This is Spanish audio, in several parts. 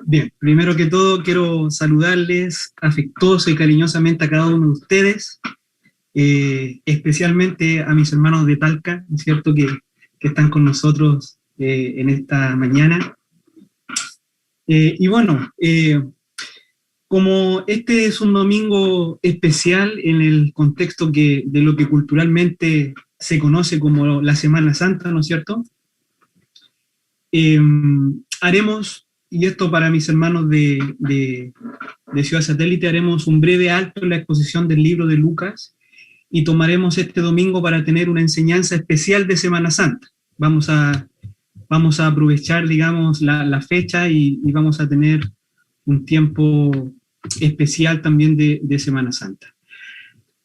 Bien, primero que todo quiero saludarles afectuoso y cariñosamente a cada uno de ustedes, especialmente a mis hermanos de Talca, ¿no es cierto?, que están con nosotros en esta mañana. Y bueno, como este es un domingo especial en el contexto de lo que culturalmente se conoce como la Semana Santa, ¿no es cierto?, haremos, y esto para mis hermanos de Ciudad Satélite, haremos un breve alto en la exposición del libro de Lucas y tomaremos este domingo para tener una enseñanza especial de Semana Santa. Vamos a aprovechar, digamos, la fecha y vamos a tener un tiempo especial también de Semana Santa.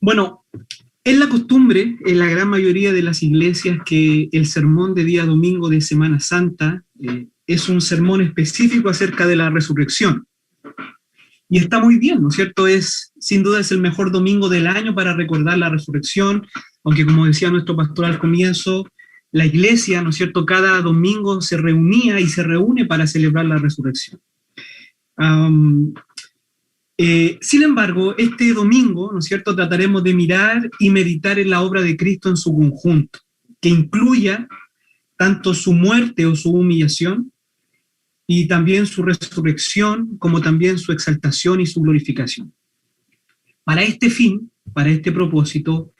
Bueno, es la costumbre en la gran mayoría de las iglesias que el sermón de día domingo de Semana Santa es un sermón específico acerca de la resurrección. Y está muy bien, ¿no es cierto? Sin duda es el mejor domingo del año para recordar la resurrección, aunque como decía nuestro pastor al comienzo, la iglesia, ¿no es cierto?, cada domingo se reunía y se reúne para celebrar la resurrección. Sin embargo, este domingo, ¿no es cierto?, trataremos de mirar y meditar en la obra de Cristo en su conjunto, que incluya tanto su muerte o su humillación, y también su resurrección, como también su exaltación y su glorificación. Para este fin, para este propósito,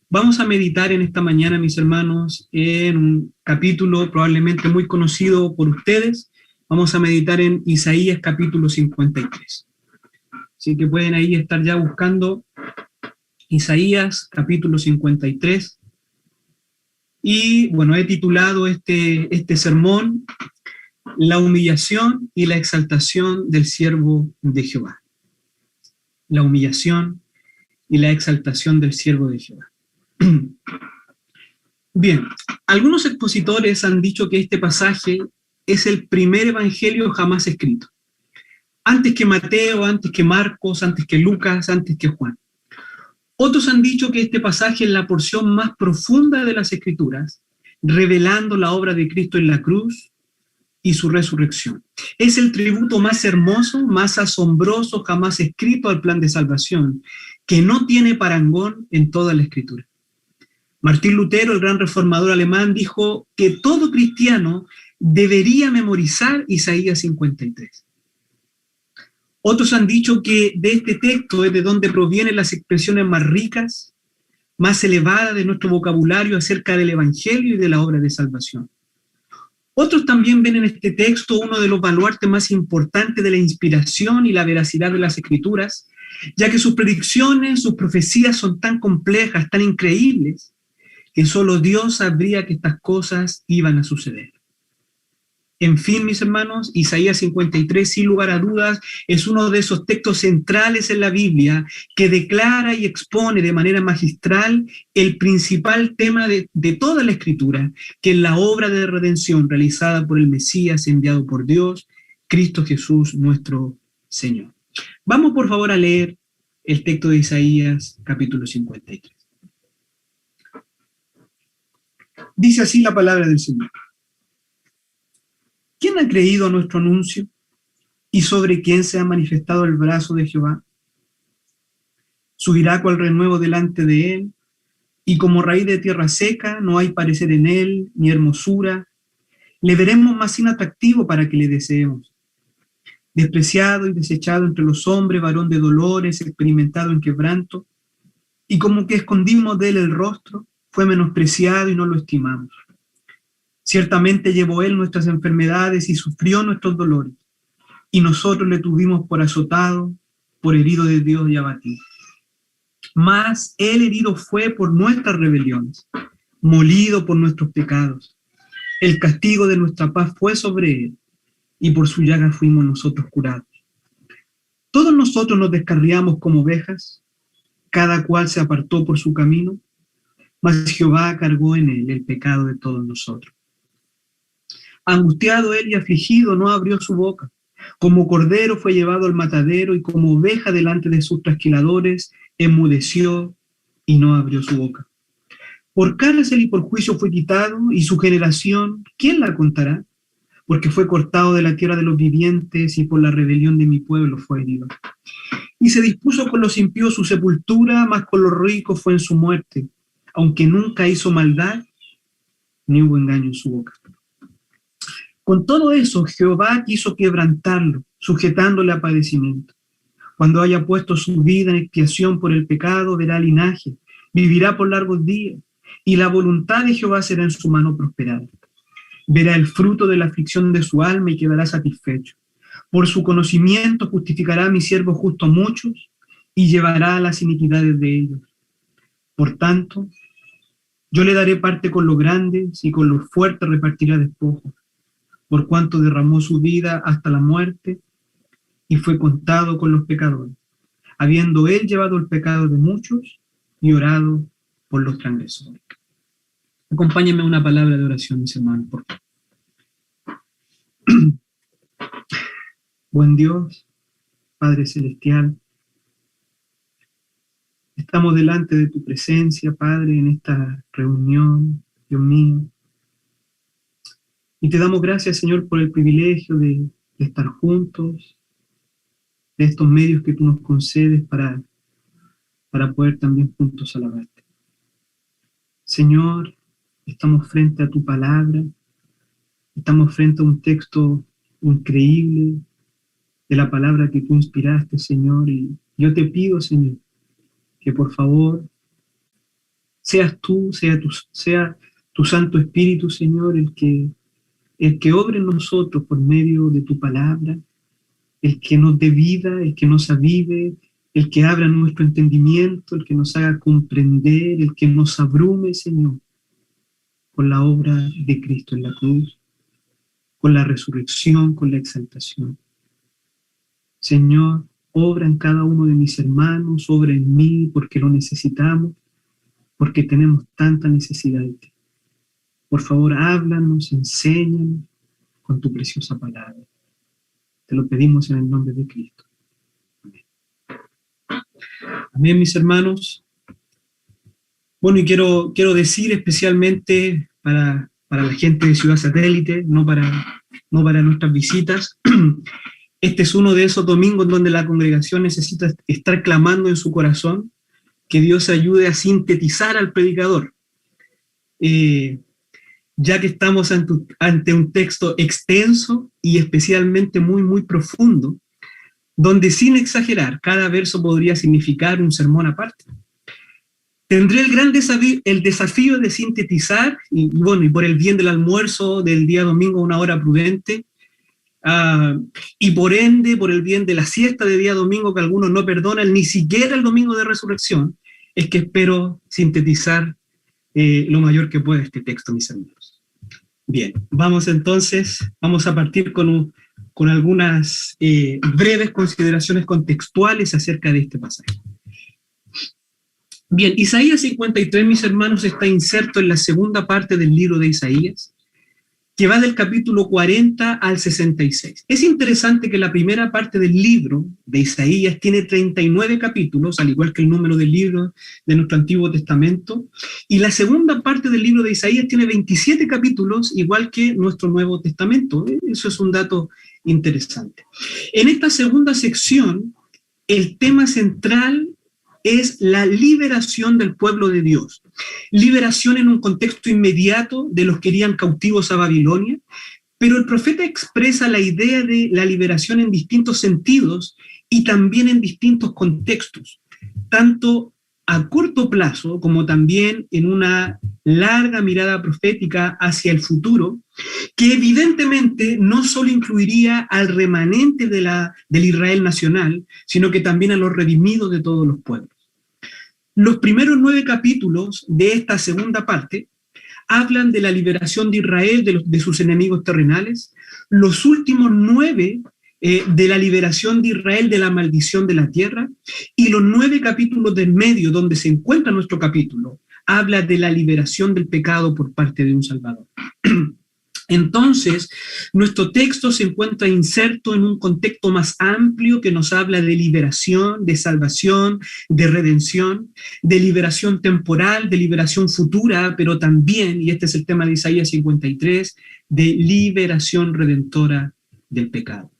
vamos a meditar en esta mañana, mis hermanos, en un capítulo probablemente muy conocido por ustedes. Vamos a meditar en Isaías capítulo 53. Así que pueden ahí estar ya buscando Isaías capítulo 53. Y bueno, he titulado este sermón La humillación y la exaltación del siervo de Jehová. La humillación y la exaltación del siervo de Jehová. Bien, algunos expositores han dicho que este pasaje es el primer evangelio jamás escrito. Antes que Mateo, antes que Marcos, antes que Lucas, antes que Juan. Otros han dicho que este pasaje es la porción más profunda de las Escrituras, revelando la obra de Cristo en la cruz y su resurrección. Es el tributo más hermoso, más asombroso jamás escrito al plan de salvación, que no tiene parangón en toda la Escritura. Martín Lutero, el gran reformador alemán, dijo que todo cristiano debería memorizar Isaías 53. Otros han dicho que de este texto es de donde provienen las expresiones más ricas, más elevadas de nuestro vocabulario acerca del Evangelio y de la obra de salvación. Otros también ven en este texto uno de los baluartes más importantes de la inspiración y la veracidad de las Escrituras, ya que sus predicciones, sus profecías son tan complejas, tan increíbles, que solo Dios sabría que estas cosas iban a suceder. En fin, mis hermanos, Isaías 53, sin lugar a dudas, es uno de esos textos centrales en la Biblia que declara y expone de manera magistral el principal tema de toda la Escritura, que es la obra de redención realizada por el Mesías enviado por Dios, Cristo Jesús, nuestro Señor. Vamos, por favor, a leer el texto de Isaías, capítulo 53. Dice así la palabra del Señor. ¿Quién ha creído a nuestro anuncio? ¿Y sobre quién se ha manifestado el brazo de Jehová? Subirá cual renuevo delante de él, y como raíz de tierra seca, no hay parecer en él, ni hermosura. Le veremos más inatractivo para que le deseemos. Despreciado y desechado entre los hombres, varón de dolores, experimentado en quebranto, y como que escondimos de él el rostro, fue menospreciado y no lo estimamos. Ciertamente llevó él nuestras enfermedades y sufrió nuestros dolores, y nosotros le tuvimos por azotado, por herido de Dios y abatido. Mas él herido fue por nuestras rebeliones, molido por nuestros pecados. El castigo de nuestra paz fue sobre él, y por su llaga fuimos nosotros curados. Todos nosotros nos descarriamos como ovejas, cada cual se apartó por su camino, mas Jehová cargó en él el pecado de todos nosotros. Angustiado él y afligido, no abrió su boca. Como cordero fue llevado al matadero, y como oveja delante de sus trasquiladores, enmudeció y no abrió su boca. Por cárcel y por juicio fue quitado, y su generación, ¿quién la contará? porque fue cortado de la tierra de los vivientes y por la rebelión de mi pueblo fue herido. Y se dispuso con los impíos su sepultura, mas con los ricos fue en su muerte, aunque nunca hizo maldad, ni hubo engaño en su boca. Con todo eso, Jehová quiso quebrantarlo, sujetándole a padecimiento. Cuando haya puesto su vida en expiación por el pecado, verá linaje, vivirá por largos días, y la voluntad de Jehová será en su mano prosperada. Verá el fruto de la aflicción de su alma y quedará satisfecho. Por su conocimiento justificará a mi siervo justo a muchos, y llevará las iniquidades de ellos. Por tanto, yo le daré parte con los grandes, y con los fuertes repartirá despojos, por cuanto derramó su vida hasta la muerte, y fue contado con los pecadores, habiendo él llevado el pecado de muchos y orado por los transgresores. Acompáñenme a una palabra de oración, mis hermanos, por favor. Buen Dios, Padre Celestial, estamos delante de tu presencia, Padre, en esta reunión, Dios mío, y te damos gracias, Señor, por el privilegio de estar juntos, de estos medios que tú nos concedes para poder también juntos alabarte. Señor, estamos frente a tu palabra, estamos frente a un texto increíble de la palabra que tú inspiraste, Señor, y yo te pido, Señor, que por favor seas tú, sea tu Santo Espíritu, Señor, el que obre en nosotros por medio de tu palabra, el que nos dé vida, el que nos avive, el que abra nuestro entendimiento, el que nos haga comprender, el que nos abrume, Señor, con la obra de Cristo en la cruz, con la resurrección, con la exaltación. Señor, obra en cada uno de mis hermanos, obra en mí, porque lo necesitamos, porque tenemos tanta necesidad de ti. Por favor, háblanos, enséñanos con tu preciosa palabra. Te lo pedimos en el nombre de Cristo. Amén. Amén, mis hermanos. Bueno, y quiero decir especialmente para la gente de Ciudad Satélite, no para nuestras visitas, este es uno de esos domingos donde la congregación necesita estar clamando en su corazón que Dios ayude a sintetizar al predicador. Ya que estamos ante un texto extenso y especialmente muy, muy profundo, donde sin exagerar, cada verso podría significar un sermón aparte. Tendré el gran desafío de sintetizar, y por el bien del almuerzo del día domingo, una hora prudente, y por ende, por el bien de la siesta de día domingo que algunos no perdonan, ni siquiera el domingo de resurrección, es que espero sintetizar lo mayor que pueda este texto, mis hermanos. Bien, vamos a partir con algunas breves consideraciones contextuales acerca de este pasaje. Bien, Isaías 53, mis hermanos, está inserto en la segunda parte del libro de Isaías, que va del capítulo 40 al 66. Es interesante que la primera parte del libro de Isaías tiene 39 capítulos, al igual que el número del libro de nuestro Antiguo Testamento, y la segunda parte del libro de Isaías tiene 27 capítulos, igual que nuestro Nuevo Testamento. Eso es un dato interesante. En esta segunda sección, el tema central es la liberación del pueblo de Dios. Liberación en un contexto inmediato de los que irían cautivos a Babilonia, pero el profeta expresa la idea de la liberación en distintos sentidos y también en distintos contextos, tanto a corto plazo como también en una larga mirada profética hacia el futuro, que evidentemente no solo incluiría al remanente del Israel nacional, sino que también a los redimidos de todos los pueblos. Los primeros 9 capítulos de esta segunda parte hablan de la liberación de Israel de sus enemigos terrenales, los últimos 9 de la liberación de Israel de la maldición de la tierra, y los 9 capítulos del medio, donde se encuentra nuestro capítulo, habla de la liberación del pecado por parte de un Salvador. Entonces, nuestro texto se encuentra inserto en un contexto más amplio que nos habla de liberación, de salvación, de redención, de liberación temporal, de liberación futura, pero también, y este es el tema de Isaías 53, de liberación redentora del pecado.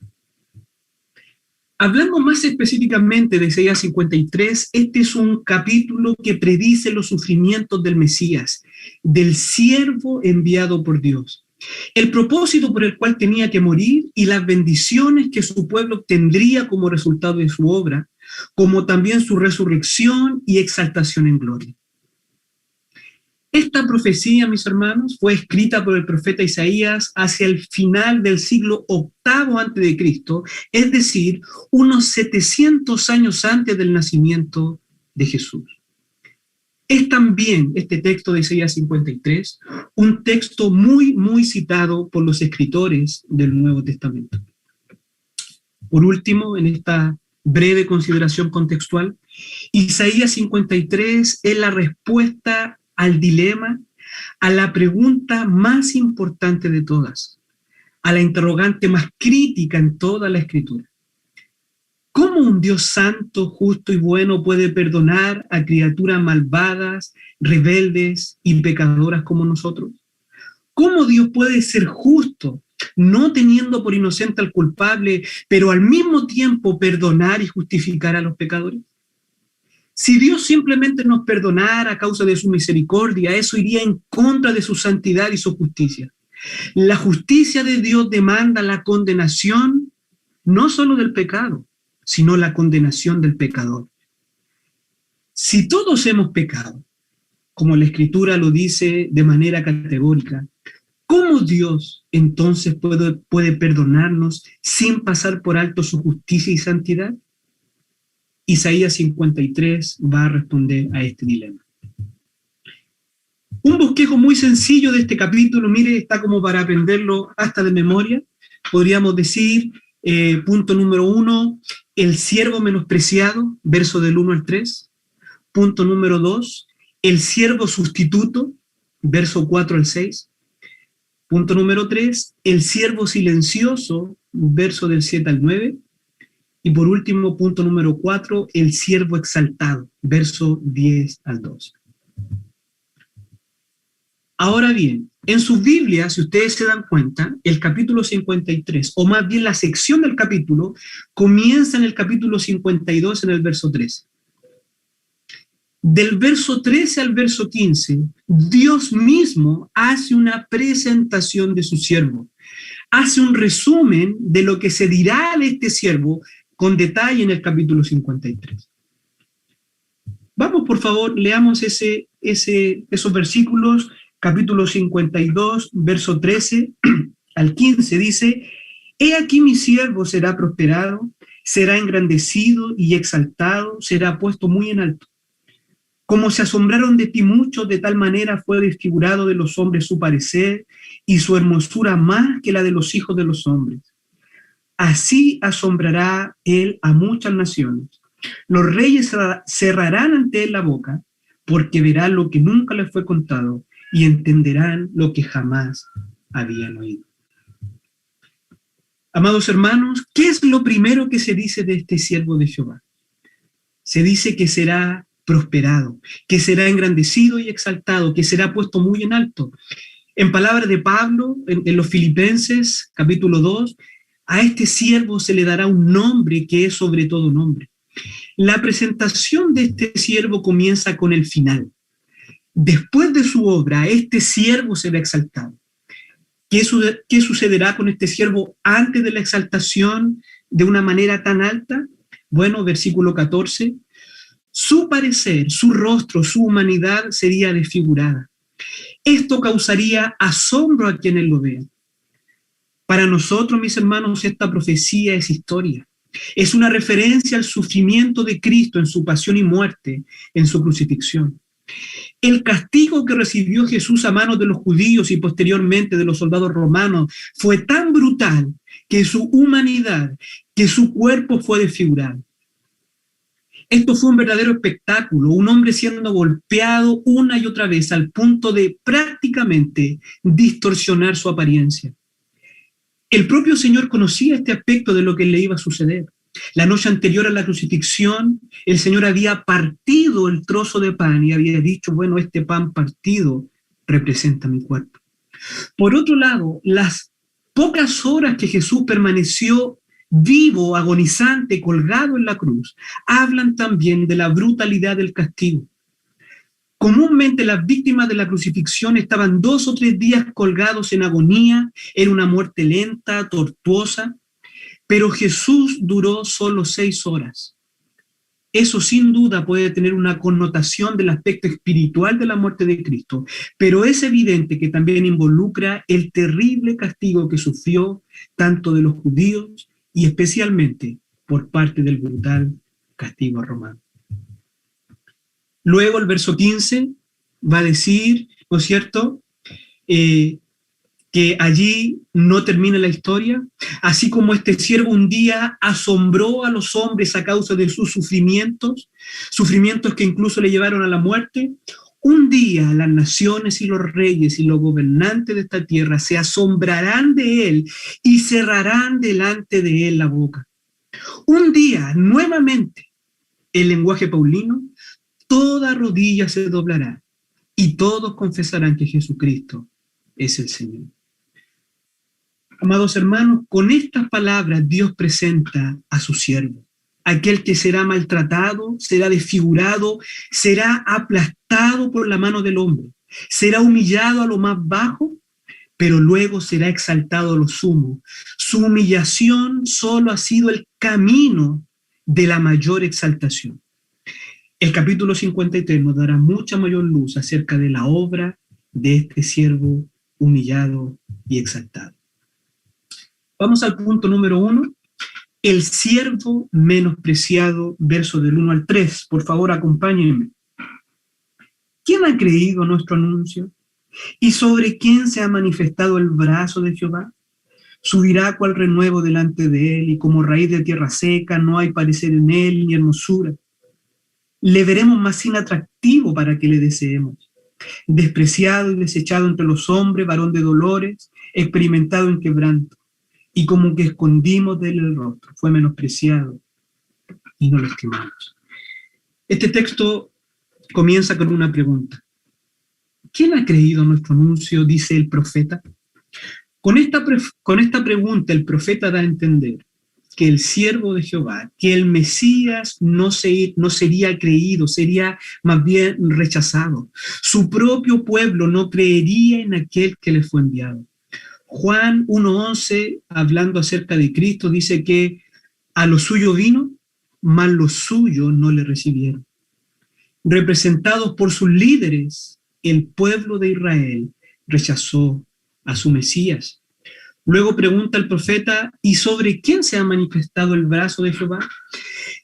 Hablando más específicamente de Isaías 53, este es un capítulo que predice los sufrimientos del Mesías, del siervo enviado por Dios, el propósito por el cual tenía que morir y las bendiciones que su pueblo obtendría como resultado de su obra, como también su resurrección y exaltación en gloria. Esta profecía, mis hermanos, fue escrita por el profeta Isaías hacia el final del siglo VIII a.C., es decir, unos 700 años antes del nacimiento de Jesús. Es también este texto de Isaías 53 un texto muy citado por los escritores del Nuevo Testamento. Por último, en esta breve consideración contextual, Isaías 53 es la respuesta al dilema, a la pregunta más importante de todas, a la interrogante más crítica en toda la Escritura. ¿Cómo un Dios santo, justo y bueno puede perdonar a criaturas malvadas, rebeldes y pecadoras como nosotros? ¿Cómo Dios puede ser justo, no teniendo por inocente al culpable, pero al mismo tiempo perdonar y justificar a los pecadores? Si Dios simplemente nos perdonara a causa de su misericordia, eso iría en contra de su santidad y su justicia. La justicia de Dios demanda la condenación no solo del pecado, sino la condenación del pecador. Si todos hemos pecado, como la Escritura lo dice de manera categórica, ¿cómo Dios entonces puede perdonarnos sin pasar por alto su justicia y santidad? Isaías 53 va a responder a este dilema. Un bosquejo muy sencillo de este capítulo, mire, está como para aprenderlo hasta de memoria. Podríamos decir, punto número 1, el siervo menospreciado, verso del 1 al 3. Punto número 2, el siervo sustituto, verso 4 al 6. Punto número 3, el siervo silencioso, verso del 7 al 9. Y por último, punto número 4, el siervo exaltado, verso 10 al 12. Ahora bien, en sus Biblias, si ustedes se dan cuenta, el capítulo 53, o más bien la sección del capítulo, comienza en el capítulo 52, en el verso 13. Del verso 13 al verso 15, Dios mismo hace una presentación de su siervo, hace un resumen de lo que se dirá de este siervo con detalle en el capítulo 53. Vamos, por favor, leamos esos versículos. Capítulo 52, verso 13 al 15, dice: He aquí mi siervo será prosperado, será engrandecido y exaltado, será puesto muy en alto. Como se asombraron de ti muchos, de tal manera fue desfigurado de los hombres su parecer, y su hermosura más que la de los hijos de los hombres. Así asombrará él a muchas naciones. Los reyes cerrarán ante él la boca, porque verán lo que nunca les fue contado, y entenderán lo que jamás habían oído. Amados hermanos, ¿qué es lo primero que se dice de este siervo de Jehová? Se dice que será prosperado, que será engrandecido y exaltado, que será puesto muy en alto. En palabras de Pablo, en los Filipenses, capítulo 2, a este siervo se le dará un nombre que es sobre todo nombre. La presentación de este siervo comienza con el final. Después de su obra, este siervo será exaltado. ¿Qué sucederá con este siervo antes de la exaltación de una manera tan alta? Bueno, versículo 14. Su parecer, su rostro, su humanidad sería desfigurada. Esto causaría asombro a quienes lo vean. Para nosotros, mis hermanos, esta profecía es historia. Es una referencia al sufrimiento de Cristo en su pasión y muerte, en su crucifixión. El castigo que recibió Jesús a manos de los judíos y posteriormente de los soldados romanos fue tan brutal que su humanidad, que su cuerpo fue desfigurado. Esto fue un verdadero espectáculo, un hombre siendo golpeado una y otra vez al punto de prácticamente distorsionar su apariencia. El propio Señor conocía este aspecto de lo que le iba a suceder. La noche anterior a la crucifixión, el Señor había partido el trozo de pan y había dicho, bueno, este pan partido representa mi cuerpo. Por otro lado, las pocas horas que Jesús permaneció vivo, agonizante, colgado en la cruz, hablan también de la brutalidad del castigo. Comúnmente las víctimas de la crucifixión estaban 2 o 3 días colgados en agonía, era una muerte lenta, tortuosa, pero Jesús duró solo 6 horas. Eso sin duda puede tener una connotación del aspecto espiritual de la muerte de Cristo, pero es evidente que también involucra el terrible castigo que sufrió tanto de los judíos y especialmente por parte del brutal castigo romano. Luego el verso 15 va a decir, ¿no es cierto?, que allí no termina la historia, así como este siervo un día asombró a los hombres a causa de sus sufrimientos que incluso le llevaron a la muerte. Un día las naciones y los reyes y los gobernantes de esta tierra se asombrarán de él y cerrarán delante de él la boca. Un día, nuevamente, el lenguaje paulino, toda rodilla se doblará y todos confesarán que Jesucristo es el Señor. Amados hermanos, con estas palabras Dios presenta a su siervo, aquel que será maltratado, será desfigurado, será aplastado por la mano del hombre, será humillado a lo más bajo, pero luego será exaltado a lo sumo. Su humillación solo ha sido el camino de la mayor exaltación. El capítulo 53 nos dará mucha mayor luz acerca de la obra de este siervo humillado y exaltado. Vamos al punto número 1, el siervo menospreciado, verso del 1 al 3. Por favor, acompáñenme. ¿Quién ha creído nuestro anuncio? ¿Y sobre quién se ha manifestado el brazo de Jehová? Subirá cual renuevo delante de él, y como raíz de tierra seca, no hay parecer en él ni hermosura. Le veremos más inatractivo para que le deseemos. Despreciado y desechado entre los hombres, varón de dolores, experimentado en quebranto. Y como que escondimos de él el rostro, fue menospreciado y no lo estimamos. Este texto comienza con una pregunta. ¿Quién ha creído nuestro anuncio?, dice el profeta. Con esta pregunta el profeta da a entender que el siervo de Jehová, que el Mesías no sería creído, sería más bien rechazado. Su propio pueblo no creería en aquel que le fue enviado. Juan 1:11, hablando acerca de Cristo, dice que a lo suyo vino, mas los suyos no le recibieron. Representados por sus líderes, el pueblo de Israel rechazó a su Mesías. Luego pregunta el profeta, ¿y sobre quién se ha manifestado el brazo de Jehová?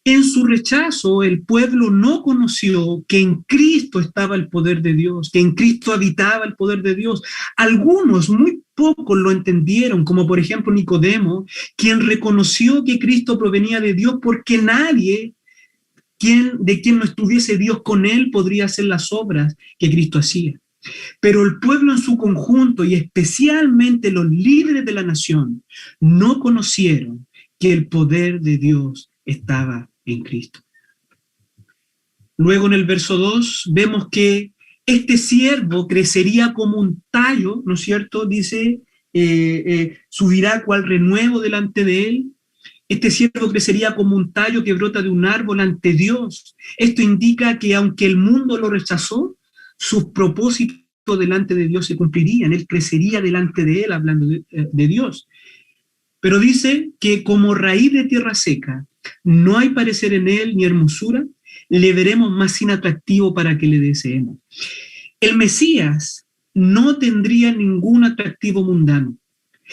En su rechazo, el pueblo no conoció que en Cristo estaba el poder de Dios, que en Cristo habitaba el poder de Dios. Algunos, muy pocos, lo entendieron, como por ejemplo Nicodemo, quien reconoció que Cristo provenía de Dios porque nadie de quien no estuviese Dios con él podría hacer las obras que Cristo hacía. Pero el pueblo en su conjunto y especialmente los líderes de la nación no conocieron que el poder de Dios estaba en Cristo. Luego en el verso 2 vemos que este siervo crecería como un tallo, ¿no es cierto? Dice, subirá cual renuevo delante de él. Este siervo crecería como un tallo que brota de un árbol ante Dios. Esto indica que aunque el mundo lo rechazó, sus propósitos delante de Dios se cumplirían. Él crecería delante de él, hablando de Dios. Pero dice que como raíz de tierra seca, no hay parecer en él ni hermosura, le veremos más inatractivo para que le deseemos. El Mesías no tendría ningún atractivo mundano.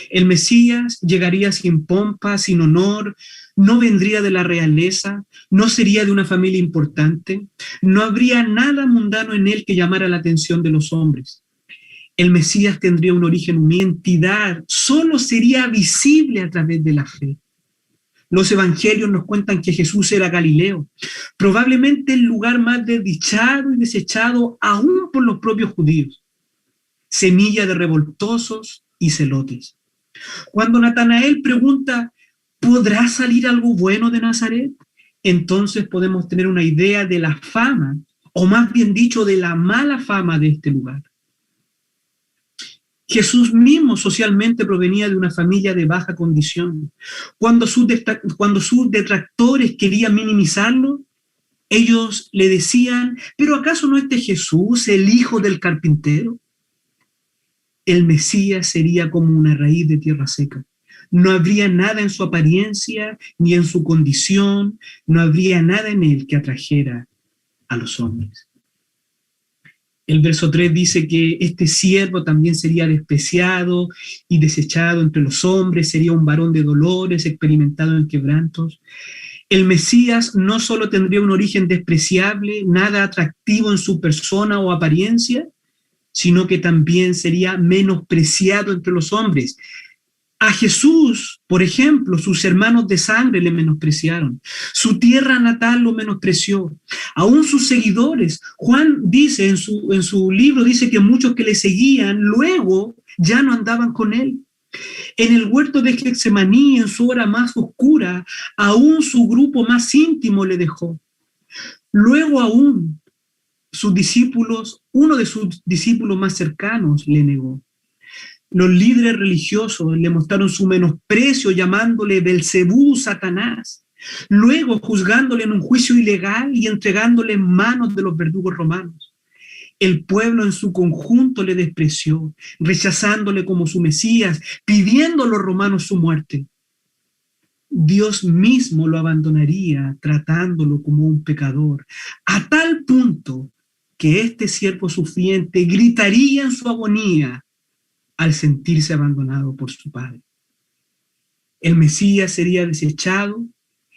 El Mesías llegaría sin pompa, sin honor, no vendría de la realeza, no sería de una familia importante, no habría nada mundano en él que llamara la atención de los hombres. El Mesías tendría un origen, una identidad, solo sería visible a través de la fe. Los evangelios nos cuentan que Jesús era Galileo, probablemente el lugar más desdichado y desechado aún por los propios judíos, semilla de revoltosos y celotes. Cuando Natanael pregunta, ¿podrá salir algo bueno de Nazaret? Entonces podemos tener una idea de la fama, o más bien dicho, de la mala fama de este lugar. Jesús mismo socialmente provenía de una familia de baja condición. Cuando sus detractores querían minimizarlo, ellos le decían, ¿pero acaso no es Jesús, el hijo del carpintero? El Mesías sería como una raíz de tierra seca. No habría nada en su apariencia ni en su condición, no habría nada en él que atrajera a los hombres. El verso 3 dice que este siervo también sería despreciado y desechado entre los hombres, sería un varón de dolores, experimentado en quebrantos. El Mesías no solo tendría un origen despreciable, nada atractivo en su persona o apariencia, sino que también sería menospreciado entre los hombres. A Jesús, por ejemplo, sus hermanos de sangre le menospreciaron. Su tierra natal lo menospreció. Aún sus seguidores, Juan dice en su libro, dice que muchos que le seguían luego ya no andaban con él. En el huerto de Getsemaní, en su hora más oscura, aún su grupo más íntimo le dejó. Luego aún sus discípulos, uno de sus discípulos más cercanos le negó. Los líderes religiosos le mostraron su menosprecio llamándole Belcebú, Satanás, luego juzgándole en un juicio ilegal y entregándole en manos de los verdugos romanos. El pueblo en su conjunto le despreció, rechazándole como su Mesías, pidiendo a los romanos su muerte. Dios mismo lo abandonaría tratándolo como un pecador, a tal punto que este siervo sufriente gritaría en su agonía al sentirse abandonado por su padre. El Mesías sería desechado,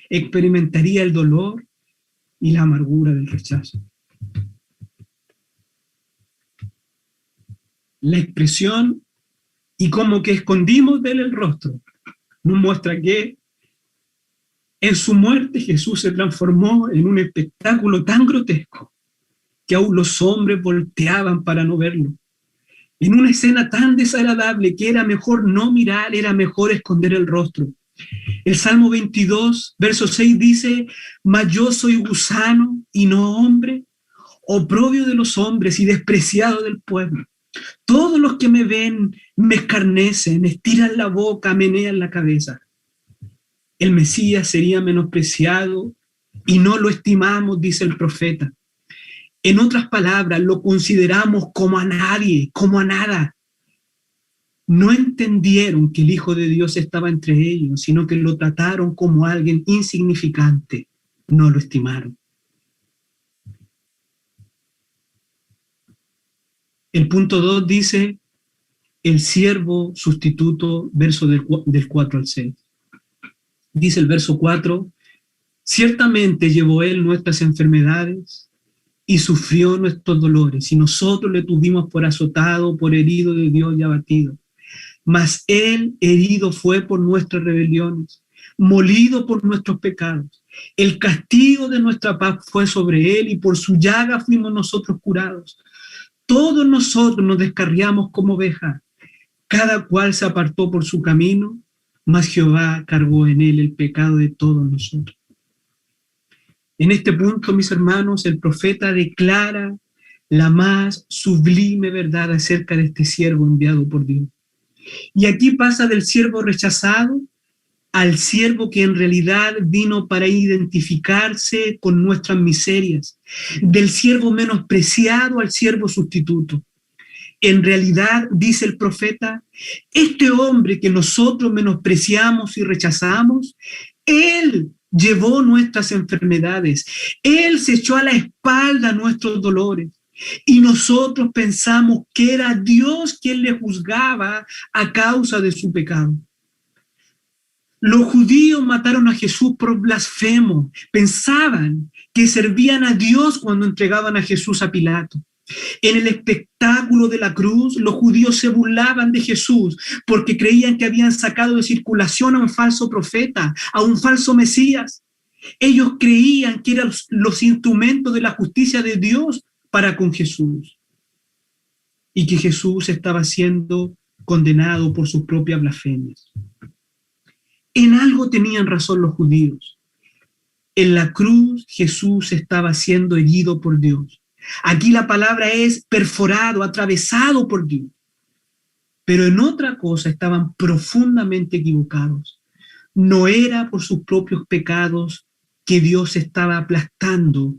experimentaría el dolor y la amargura del rechazo. La expresión y como que escondimos de él el rostro nos muestra que en su muerte Jesús se transformó en un espectáculo tan grotesco que aún los hombres volteaban para no verlo. En una escena tan desagradable que era mejor no mirar, era mejor esconder el rostro. El Salmo 22, verso 6 dice, mas yo soy gusano y no hombre, oprobio de los hombres y despreciado del pueblo. Todos los que me ven me escarnecen, estiran la boca, menean la cabeza. El Mesías sería menospreciado y no lo estimamos, dice el profeta. En otras palabras, lo consideramos como a nadie, como a nada. No entendieron que el Hijo de Dios estaba entre ellos, sino que lo trataron como alguien insignificante. No lo estimaron. El punto 2 dice, el siervo sustituto, verso del 4 al 6. Dice el verso 4, ciertamente llevó él nuestras enfermedades y sufrió nuestros dolores, y nosotros le tuvimos por azotado, por herido de Dios y abatido. Mas él herido fue por nuestras rebeliones, molido por nuestros pecados. El castigo de nuestra paz fue sobre él, y por su llaga fuimos nosotros curados. Todos nosotros nos descarriamos como ovejas, cada cual se apartó por su camino, mas Jehová cargó en él el pecado de todos nosotros. En este punto, mis hermanos, el profeta declara la más sublime verdad acerca de este siervo enviado por Dios. Y aquí pasa del siervo rechazado al siervo que en realidad vino para identificarse con nuestras miserias, del siervo menospreciado al siervo sustituto. En realidad, dice el profeta, este hombre que nosotros menospreciamos y rechazamos, él llevó nuestras enfermedades, él se echó a la espalda nuestros dolores. Y nosotros pensamos que era Dios quien le juzgaba a causa de su pecado. Los judíos mataron a Jesús por blasfemo. Pensaban que servían a Dios cuando entregaban a Jesús a Pilato. En el espectáculo de la cruz, los judíos se burlaban de Jesús porque creían que habían sacado de circulación a un falso profeta, a un falso Mesías. Ellos creían que eran los instrumentos de la justicia de Dios para con Jesús y que Jesús estaba siendo condenado por sus propias blasfemias. En algo tenían razón los judíos. En la cruz Jesús estaba siendo herido por Dios. Aquí la palabra es perforado, atravesado por Dios. Pero en otra cosa estaban profundamente equivocados. No era por sus propios pecados que Dios estaba aplastando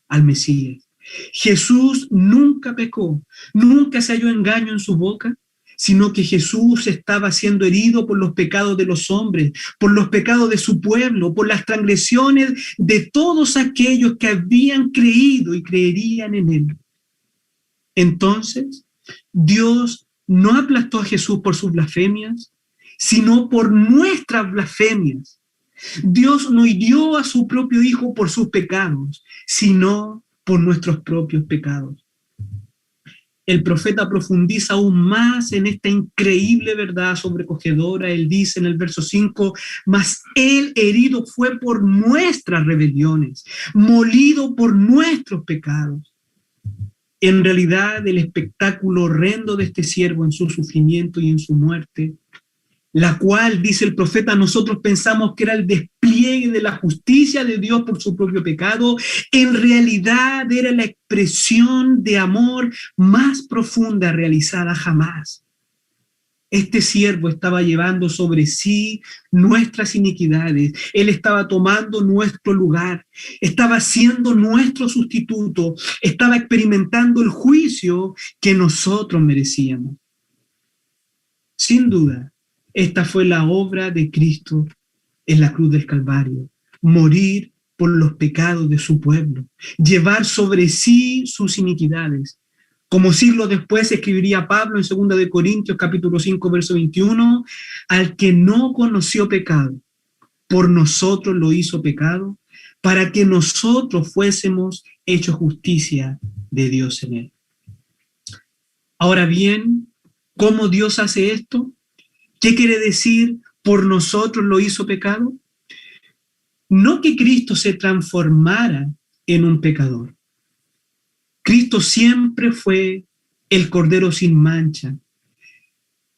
al Mesías. Jesús nunca pecó, nunca se halló engaño en su boca, sino que Jesús estaba siendo herido por los pecados de los hombres, por los pecados de su pueblo, por las transgresiones de todos aquellos que habían creído y creerían en él. Entonces, Dios no aplastó a Jesús por sus blasfemias, sino por nuestras blasfemias. Dios no hirió a su propio Hijo por sus pecados, sino por nuestros propios pecados. El profeta profundiza aún más en esta increíble verdad sobrecogedora. Él dice en el verso 5, mas él herido fue por nuestras rebeliones, molido por nuestros pecados. En realidad, el espectáculo horrendo de este siervo en su sufrimiento y en su muerte, la cual, dice el profeta, nosotros pensamos que era el despliegue de la justicia de Dios por su propio pecado, en realidad era la expresión de amor más profunda realizada jamás. Este siervo estaba llevando sobre sí nuestras iniquidades, él estaba tomando nuestro lugar, estaba siendo nuestro sustituto, estaba experimentando el juicio que nosotros merecíamos. Sin duda, esta fue la obra de Cristo en la cruz del Calvario, morir por los pecados de su pueblo, llevar sobre sí sus iniquidades. Como siglos después escribiría Pablo en 2 de Corintios capítulo 5, verso 21, al que no conoció pecado, por nosotros lo hizo pecado, para que nosotros fuésemos hechos justicia de Dios en él. Ahora bien, ¿cómo Dios hace esto? ¿Qué quiere decir por nosotros lo hizo pecado? No que Cristo se transformara en un pecador. Cristo siempre fue el Cordero sin mancha,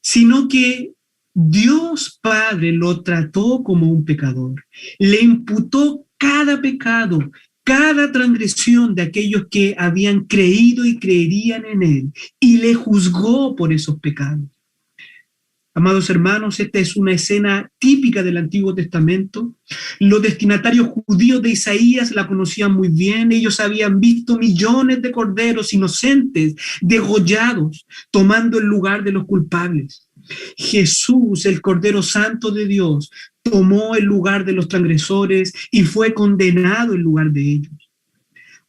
sino que Dios Padre lo trató como un pecador. Le imputó cada pecado, cada transgresión de aquellos que habían creído y creerían en él, y le juzgó por esos pecados. Amados hermanos, esta es una escena típica del Antiguo Testamento. Los destinatarios judíos de Isaías la conocían muy bien. Ellos habían visto millones de corderos inocentes degollados, tomando el lugar de los culpables. Jesús, el Cordero Santo de Dios, tomó el lugar de los transgresores y fue condenado en lugar de ellos.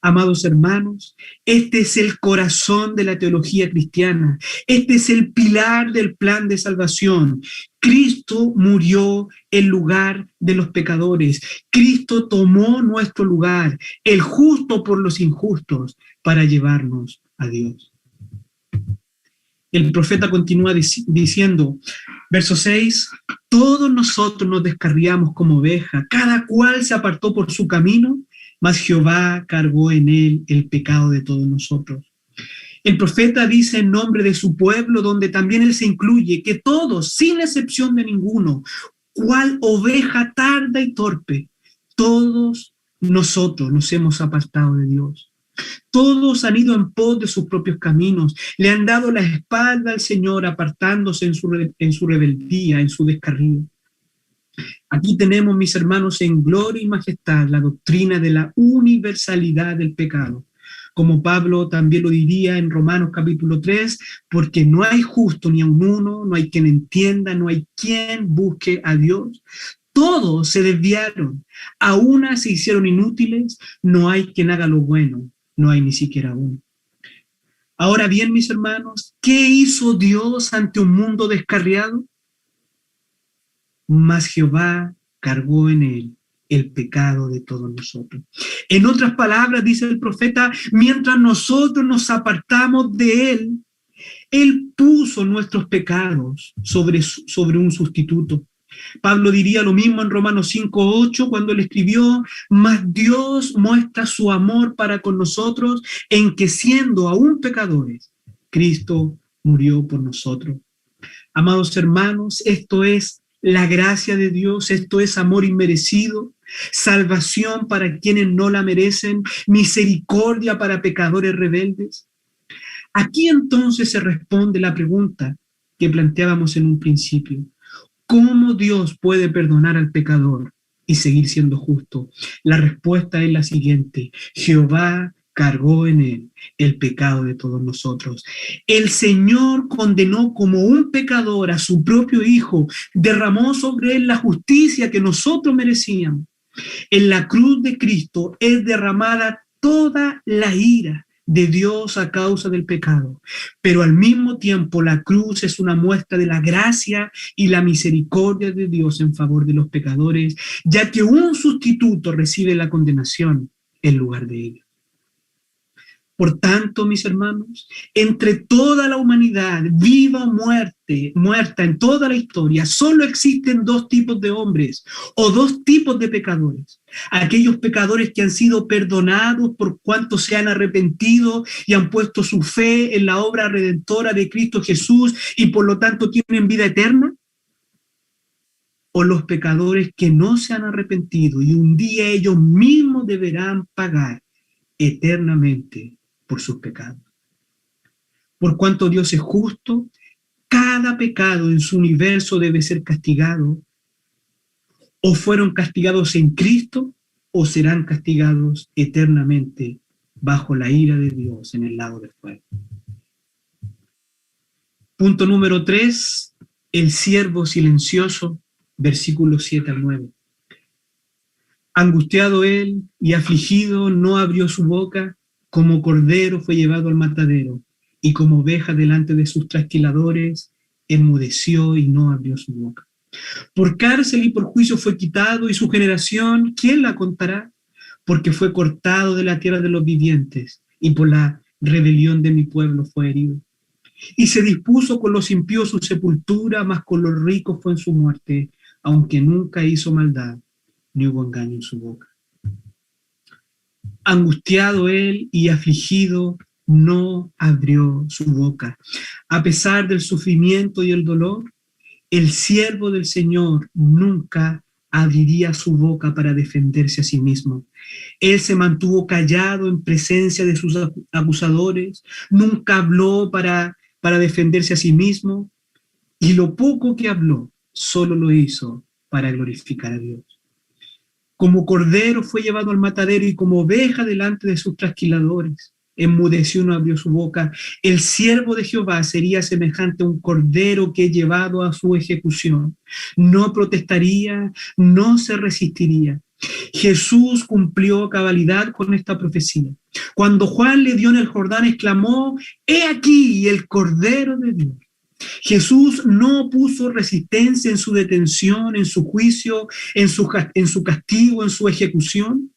Amados hermanos, este es el corazón de la teología cristiana. Este es el pilar del plan de salvación. Cristo murió en lugar de los pecadores. Cristo tomó nuestro lugar, el justo por los injustos, para llevarnos a Dios. El profeta continúa diciendo, verso 6, todos nosotros nos descarriamos como ovejas, cada cual se apartó por su camino, mas Jehová cargó en él el pecado de todos nosotros. El profeta dice en nombre de su pueblo, donde también él se incluye, que todos, sin excepción de ninguno, cual oveja tarda y torpe, todos nosotros nos hemos apartado de Dios. Todos han ido en pos de sus propios caminos, le han dado la espalda al Señor, apartándose en su rebeldía, en su descarrío. Aquí tenemos, mis hermanos, en gloria y majestad la doctrina de la universalidad del pecado. Como Pablo también lo diría en Romanos capítulo 3, porque no hay justo ni aun uno, no hay quien entienda, no hay quien busque a Dios. Todos se desviaron, a una se hicieron inútiles, no hay quien haga lo bueno, no hay ni siquiera uno. Ahora bien, mis hermanos, ¿qué hizo Dios ante un mundo descarriado? Mas Jehová cargó en él el pecado de todos nosotros. En otras palabras, dice el profeta, mientras nosotros nos apartamos de Él, Él puso nuestros pecados sobre un sustituto. Pablo diría lo mismo en Romanos 5:8 cuando él escribió, mas Dios muestra su amor para con nosotros en que siendo aún pecadores, Cristo murió por nosotros. Amados hermanos, esto es la gracia de Dios, esto es amor inmerecido, salvación para quienes no la merecen, misericordia para pecadores rebeldes. Aquí entonces se responde la pregunta que planteábamos en un principio. ¿Cómo Dios puede perdonar al pecador y seguir siendo justo? La respuesta es la siguiente: Jehová cargó en él el pecado de todos nosotros. El Señor condenó como un pecador a su propio Hijo, derramó sobre él la justicia que nosotros merecíamos. En la cruz de Cristo es derramada toda la ira de Dios a causa del pecado, pero al mismo tiempo la cruz es una muestra de la gracia y la misericordia de Dios en favor de los pecadores, ya que un sustituto recibe la condenación en lugar de ellos. Por tanto, mis hermanos, entre toda la humanidad, viva o muerta en toda la historia, solo existen dos tipos de hombres o dos tipos de pecadores. Aquellos pecadores que han sido perdonados por cuanto se han arrepentido y han puesto su fe en la obra redentora de Cristo Jesús y por lo tanto tienen vida eterna. O los pecadores que no se han arrepentido y un día ellos mismos deberán pagar eternamente por sus pecados. Por cuanto Dios es justo, cada pecado en su universo debe ser castigado. O fueron castigados en Cristo, o serán castigados eternamente bajo la ira de Dios en el lago de fuego. Punto número 3, el siervo silencioso, versículos 7 al 9. Angustiado él y afligido, no abrió su boca, como cordero fue llevado al matadero, y como oveja delante de sus trasquiladores, enmudeció y no abrió su boca. Por cárcel y por juicio fue quitado, y su generación, ¿quién la contará? Porque fue cortado de la tierra de los vivientes, y por la rebelión de mi pueblo fue herido. Y se dispuso con los impíos su sepultura, mas con los ricos fue en su muerte, aunque nunca hizo maldad, ni hubo engaño en su boca. Angustiado él y afligido, no abrió su boca. A pesar del sufrimiento y el dolor, el siervo del Señor nunca abriría su boca para defenderse a sí mismo. Él se mantuvo callado en presencia de sus acusadores, nunca habló para defenderse a sí mismo, y lo poco que habló, solo lo hizo para glorificar a Dios. Como cordero fue llevado al matadero y como oveja delante de sus trasquiladores. Enmudeció y no abrió su boca. El siervo de Jehová sería semejante a un cordero que es llevado a su ejecución. No protestaría, no se resistiría. Jesús cumplió a cabalidad con esta profecía. Cuando Juan le dio en el Jordán, exclamó: «He aquí el Cordero de Dios». Jesús no puso resistencia en su detención, en su juicio, en su castigo, en su ejecución.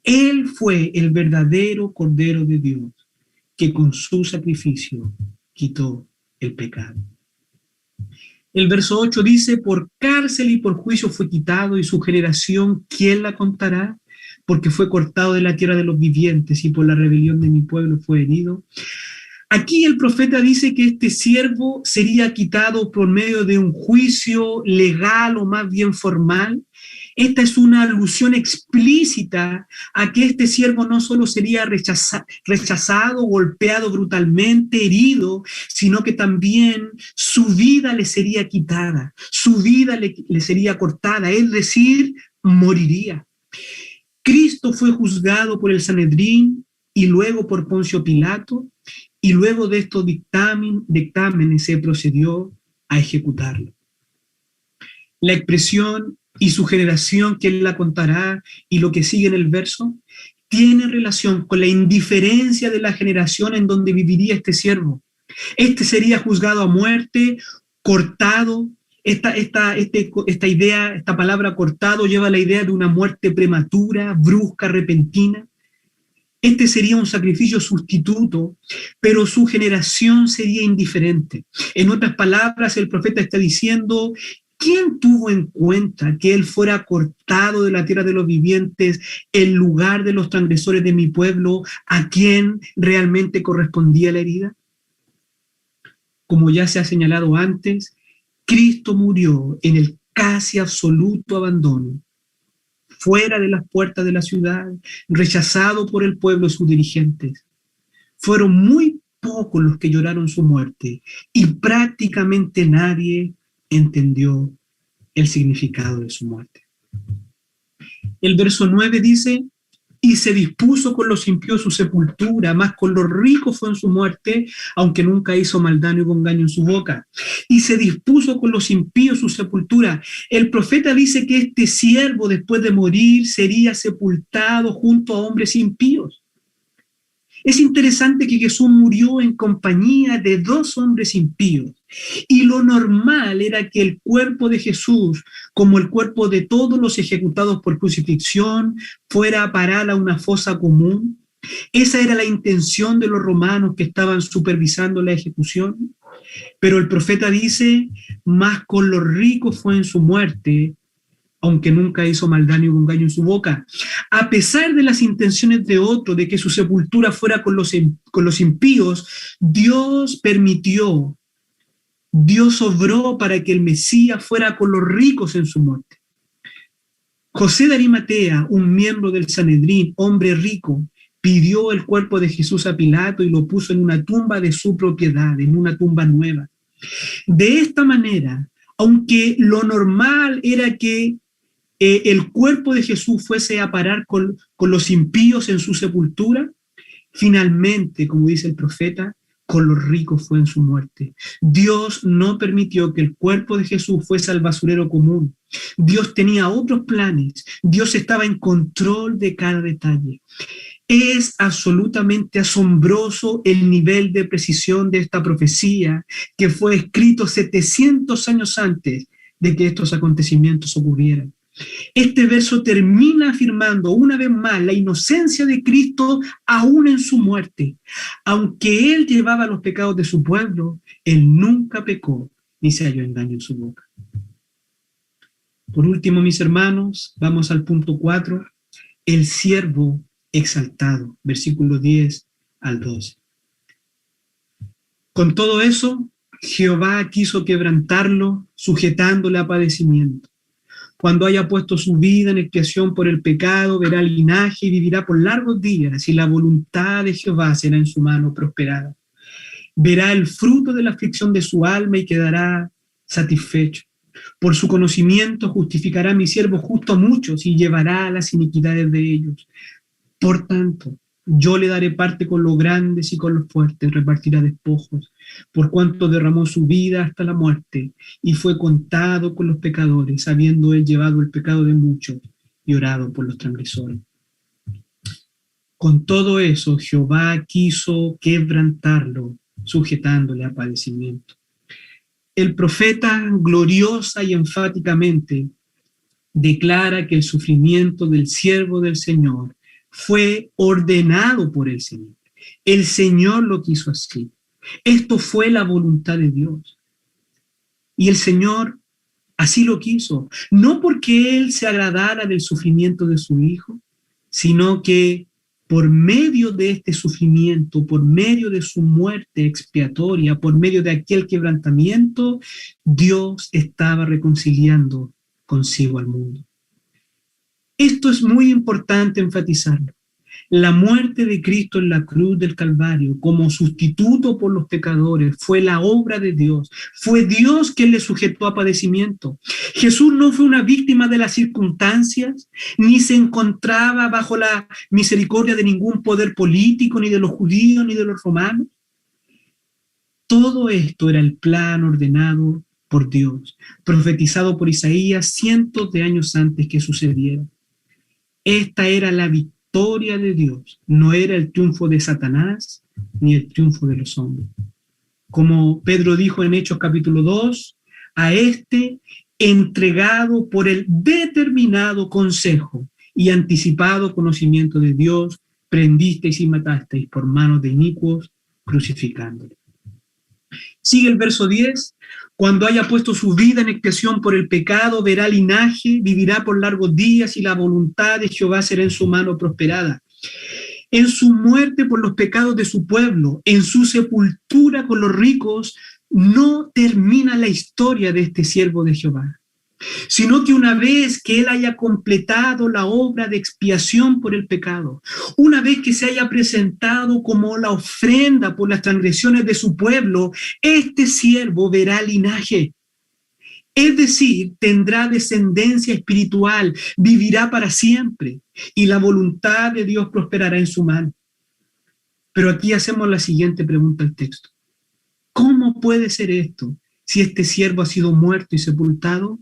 Él fue el verdadero Cordero de Dios, que con su sacrificio quitó el pecado. El verso 8 dice: por cárcel y por juicio fue quitado, y su generación, ¿quién la contará? Porque fue cortado de la tierra de los vivientes, y por la rebelión de mi pueblo fue herido. Aquí el profeta dice que este siervo sería quitado por medio de un juicio legal o más bien formal. Esta es una alusión explícita a que este siervo no solo sería rechazado, golpeado brutalmente, herido, sino que también su vida le sería quitada, su vida le sería cortada, es decir, moriría. Cristo fue juzgado por el Sanedrín y luego por Poncio Pilato, y luego de estos dictámenes se procedió a ejecutarlo. La expresión «y su generación, ¿quién la contará?», y lo que sigue en el verso, tiene relación con la indiferencia de la generación en donde viviría este siervo. Este sería juzgado a muerte, cortado, Esta idea, esta palabra cortado lleva la idea de una muerte prematura, brusca, repentina. Este sería un sacrificio sustituto, pero su generación sería indiferente. En otras palabras, el profeta está diciendo: ¿quién tuvo en cuenta que él fuera cortado de la tierra de los vivientes en lugar de los transgresores de mi pueblo, a quien realmente correspondía la herida? Como ya se ha señalado antes, Cristo murió en el casi absoluto abandono, fuera de las puertas de la ciudad, rechazado por el pueblo y sus dirigentes. Fueron muy pocos los que lloraron su muerte y prácticamente nadie entendió el significado de su muerte. El verso 9 dice: y se dispuso con los impíos su sepultura, mas con los ricos fue en su muerte, aunque nunca hizo maldad ni hubo engaño en su boca. Y se dispuso con los impíos su sepultura. El profeta dice que este siervo, después de morir, sería sepultado junto a hombres impíos. Es interesante que Jesús murió en compañía de dos hombres impíos, y lo normal era que el cuerpo de Jesús, como el cuerpo de todos los ejecutados por crucifixión, fuera a parar a una fosa común. Esa era la intención de los romanos que estaban supervisando la ejecución. Pero el profeta dice: más con los ricos fue en su muerte, aunque nunca hizo maldad ni hubo engaño en su boca. A pesar de las intenciones de otro, de que su sepultura fuera con los impíos, Dios permitió, Dios obró para que el Mesías fuera con los ricos en su muerte. José de Arimatea, un miembro del Sanedrín, hombre rico, pidió el cuerpo de Jesús a Pilato y lo puso en una tumba de su propiedad, en una tumba nueva. De esta manera, aunque lo normal era que el cuerpo de Jesús fuese a parar con los impíos en su sepultura, finalmente, como dice el profeta, con los ricos fue en su muerte. Dios no permitió que el cuerpo de Jesús fuese al basurero común. Dios tenía otros planes. Dios estaba en control de cada detalle. Es absolutamente asombroso el nivel de precisión de esta profecía, que fue escrito 700 años antes de que estos acontecimientos ocurrieran. Este verso termina afirmando una vez más la inocencia de Cristo aún en su muerte. Aunque él llevaba los pecados de su pueblo, él nunca pecó ni se halló engaño en su boca. Por último, mis hermanos, vamos al punto 4, el siervo exaltado, versículos 10 al 12. Con todo eso, Jehová quiso quebrantarlo, sujetándole a padecimiento. Cuando haya puesto su vida en expiación por el pecado, verá el linaje y vivirá por largos días, y la voluntad de Jehová será en su mano prosperada. Verá el fruto de la aflicción de su alma y quedará satisfecho. Por su conocimiento justificará a mi siervo justo a muchos y llevará las iniquidades de ellos. Por tanto, yo le daré parte con los grandes y con los fuertes, repartirá despojos, por cuanto derramó su vida hasta la muerte y fue contado con los pecadores, habiendo él llevado el pecado de muchos y orado por los transgresores. Con todo eso, Jehová quiso quebrantarlo, sujetándole a padecimiento. El profeta gloriosa y enfáticamente declara que el sufrimiento del siervo del Señor fue ordenado por el Señor. El Señor lo quiso así. Esto fue la voluntad de Dios. Y el Señor así lo quiso. No porque Él se agradara del sufrimiento de su Hijo, sino que por medio de este sufrimiento, por medio de su muerte expiatoria, por medio de aquel quebrantamiento, Dios estaba reconciliando consigo al mundo. Esto es muy importante enfatizarlo. La muerte de Cristo en la cruz del Calvario como sustituto por los pecadores fue la obra de Dios. Fue Dios quien le sujetó a padecimiento. Jesús no fue una víctima de las circunstancias, ni se encontraba bajo la misericordia de ningún poder político, ni de los judíos, ni de los romanos. Todo esto era el plan ordenado por Dios, profetizado por Isaías cientos de años antes que sucediera. Esta era la victoria de Dios, no era el triunfo de Satanás ni el triunfo de los hombres. Como Pedro dijo en Hechos capítulo 2, a este entregado por el determinado consejo y anticipado conocimiento de Dios, prendisteis y matasteis por manos de inicuos, crucificándole. Sigue el verso 10. Cuando haya puesto su vida en expiación por el pecado, verá linaje, vivirá por largos días y la voluntad de Jehová será en su mano prosperada. En su muerte por los pecados de su pueblo, en su sepultura con los ricos, no termina la historia de este siervo de Jehová, sino que una vez que él haya completado la obra de expiación por el pecado, una vez que se haya presentado como la ofrenda por las transgresiones de su pueblo, este siervo verá linaje. Es decir, tendrá descendencia espiritual, vivirá para siempre y la voluntad de Dios prosperará en su mano. Pero aquí hacemos la siguiente pregunta al texto. ¿Cómo puede ser esto si este siervo ha sido muerto y sepultado?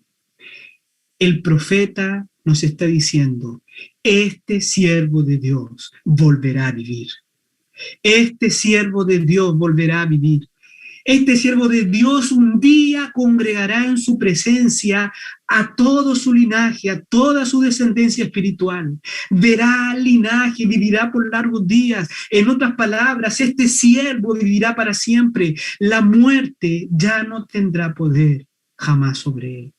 El profeta nos está diciendo, este siervo de Dios volverá a vivir. Este siervo de Dios volverá a vivir. Este siervo de Dios un día congregará en su presencia a todo su linaje, a toda su descendencia espiritual. Verá linaje, vivirá por largos días. En otras palabras, este siervo vivirá para siempre. La muerte ya no tendrá poder jamás sobre él.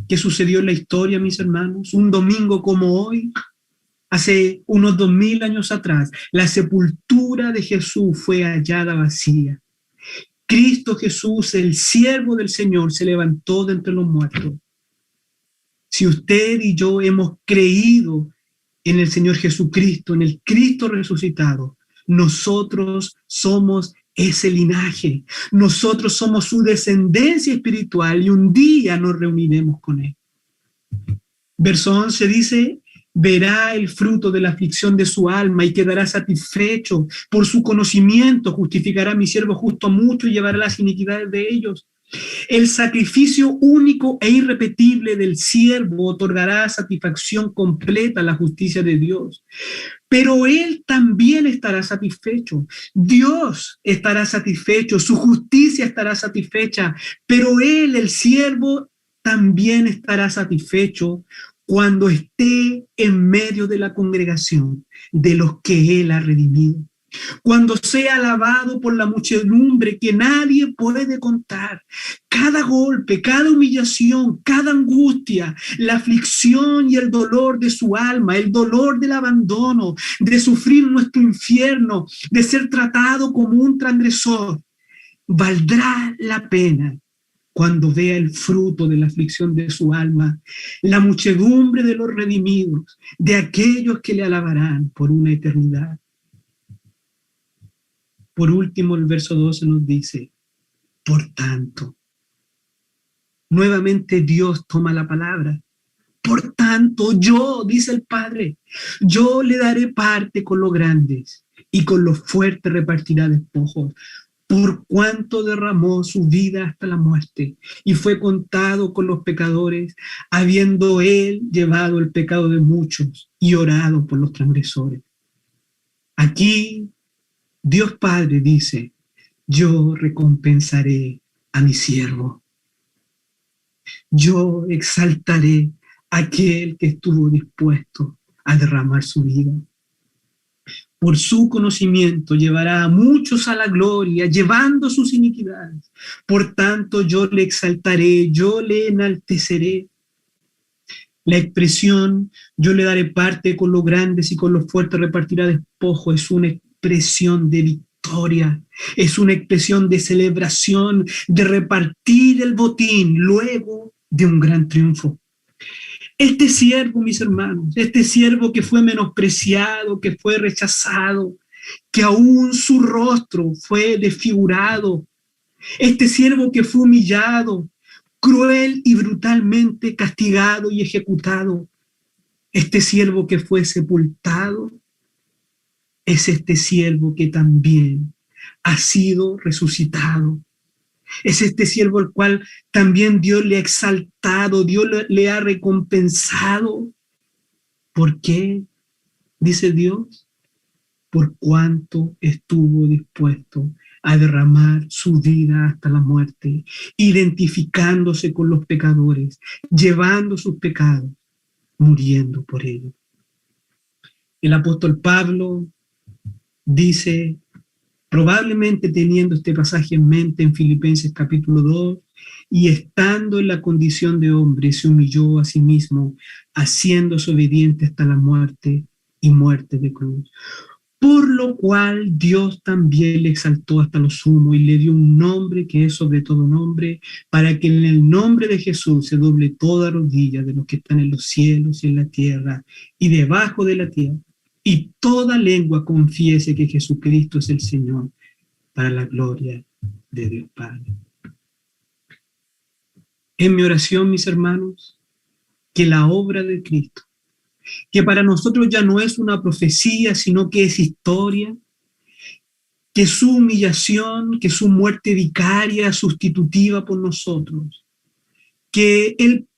¿Qué sucedió en la historia, mis hermanos? Un domingo como hoy, hace unos 2000 años atrás, la sepultura de Jesús fue hallada vacía. Cristo Jesús, el siervo del Señor, se levantó de entre los muertos. Si usted y yo hemos creído en el Señor Jesucristo, en el Cristo resucitado, nosotros somos ese linaje. Nosotros somos su descendencia espiritual y un día nos reuniremos con él. Verso 11 dice, verá el fruto de la aflicción de su alma y quedará satisfecho. Por su conocimiento justificará a mi siervo justo a mucho y llevará las iniquidades de ellos. El sacrificio único e irrepetible del siervo otorgará satisfacción completa a la justicia de Dios. Pero él también estará satisfecho. Dios estará satisfecho, su justicia estará satisfecha, pero él, el siervo, también estará satisfecho cuando esté en medio de la congregación de los que él ha redimido. Cuando sea alabado por la muchedumbre que nadie puede contar, cada golpe, cada humillación, cada angustia, la aflicción y el dolor de su alma, el dolor del abandono, de sufrir nuestro infierno, de ser tratado como un transgresor, valdrá la pena cuando vea el fruto de la aflicción de su alma, la muchedumbre de los redimidos, de aquellos que le alabarán por una eternidad. Por último, el verso 12 nos dice, por tanto, nuevamente Dios toma la palabra. Por tanto, yo, dice el Padre, yo le daré parte con los grandes y con los fuertes repartirá despojos, por cuanto derramó su vida hasta la muerte y fue contado con los pecadores, habiendo él llevado el pecado de muchos y orado por los transgresores. Aquí Dios Padre dice, yo recompensaré a mi siervo. Yo exaltaré a aquel que estuvo dispuesto a derramar su vida. Por su conocimiento llevará a muchos a la gloria, llevando sus iniquidades. Por tanto, yo le exaltaré, yo le enalteceré. La expresión, yo le daré parte con los grandes y con los fuertes repartirá despojo, es una expresión de victoria, es una expresión de celebración, de repartir el botín luego de un gran triunfo. Este siervo, mis hermanos, este siervo que fue menospreciado, que fue rechazado, que aún su rostro fue desfigurado, este siervo que fue humillado, cruel y brutalmente castigado y ejecutado, este siervo que fue sepultado, es este siervo que también ha sido resucitado. Es este siervo al cual también Dios le ha exaltado, Dios le ha recompensado. ¿Por qué? Dice Dios, por cuanto estuvo dispuesto a derramar su vida hasta la muerte, identificándose con los pecadores, llevando sus pecados, muriendo por ellos. El apóstol Pablo dice, probablemente teniendo este pasaje en mente en Filipenses capítulo 2, y estando en la condición de hombre, se humilló a sí mismo, haciéndose obediente hasta la muerte y muerte de cruz. Por lo cual Dios también le exaltó hasta lo sumo y le dio un nombre que es sobre todo nombre, para que en el nombre de Jesús se doble toda rodilla de los que están en los cielos y en la tierra y debajo de la tierra, y toda lengua confiese que Jesucristo es el Señor, para la gloria de Dios Padre. En mi oración, mis hermanos, que la obra de Cristo, que para nosotros ya no es una profecía, sino que es historia, que su humillación, que su muerte vicaria, sustitutiva por nosotros, que el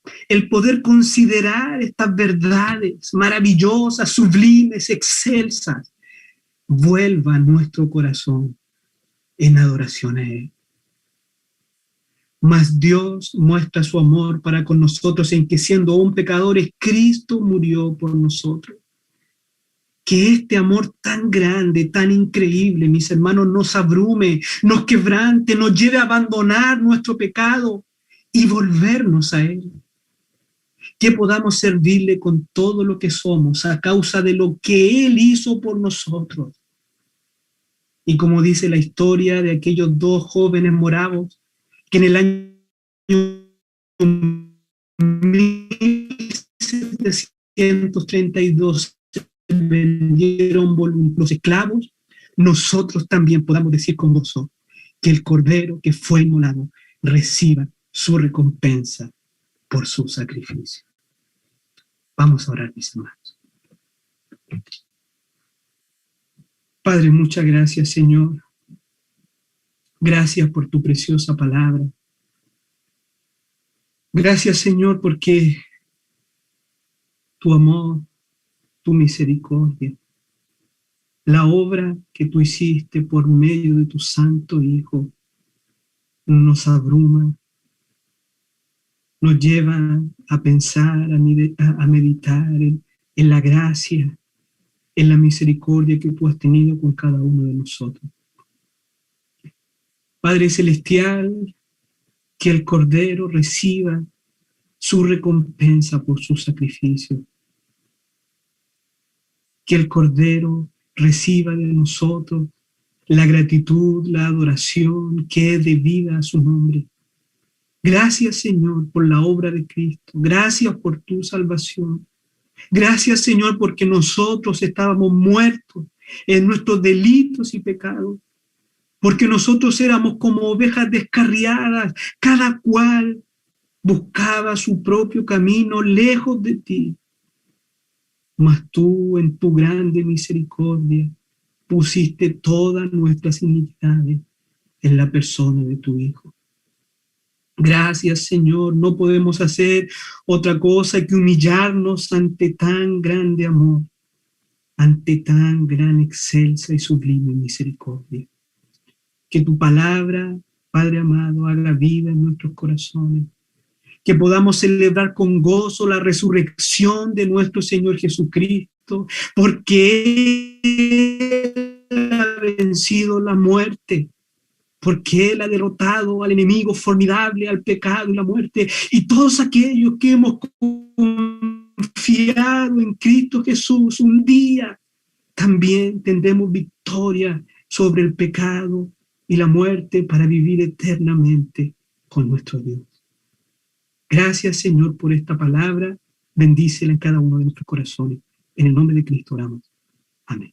poder considerar estas verdades maravillosas, sublimes, excelsas, vuelva a nuestro corazón en adoración a Él. Mas Dios muestra su amor para con nosotros en que siendo aún pecadores, Cristo murió por nosotros. Que este amor tan grande, tan increíble, mis hermanos, nos abrume, nos quebrante, nos lleve a abandonar nuestro pecado y volvernos a Él. Que podamos servirle con todo lo que somos a causa de lo que Él hizo por nosotros. Y como dice la historia de aquellos dos jóvenes moravos, que en el año 1732 vendieron los esclavos, nosotros también podamos decir con gozo que el Cordero que fue inmolado reciba su recompensa por su sacrificio. Vamos a orar, mis hermanos. Padre, muchas gracias, Señor. Gracias por tu preciosa palabra. Gracias, Señor, porque tu amor, tu misericordia, la obra que tú hiciste por medio de tu Santo Hijo, nos abruma, nos lleva a pensar, a meditar en la gracia, en la misericordia que tú has tenido con cada uno de nosotros. Padre Celestial, que el Cordero reciba su recompensa por su sacrificio. Que el Cordero reciba de nosotros la gratitud, la adoración que es debida a su nombre. Gracias, Señor, por la obra de Cristo. Gracias por tu salvación. Gracias, Señor, porque nosotros estábamos muertos en nuestros delitos y pecados. Porque nosotros éramos como ovejas descarriadas, cada cual buscaba su propio camino lejos de ti. Mas tú, en tu grande misericordia, pusiste todas nuestras iniquidades en la persona de tu Hijo. Gracias, Señor, no podemos hacer otra cosa que humillarnos ante tan grande amor, ante tan gran, excelsa y sublime misericordia. Que tu palabra, Padre amado, haga vida en nuestros corazones. Que podamos celebrar con gozo la resurrección de nuestro Señor Jesucristo, porque Él ha vencido la muerte, porque Él ha derrotado al enemigo formidable, al pecado y la muerte, y todos aquellos que hemos confiado en Cristo Jesús, un día también tendremos victoria sobre el pecado y la muerte para vivir eternamente con nuestro Dios. Gracias, Señor, por esta palabra. Bendícela en cada uno de nuestros corazones. En el nombre de Cristo oramos. Amén.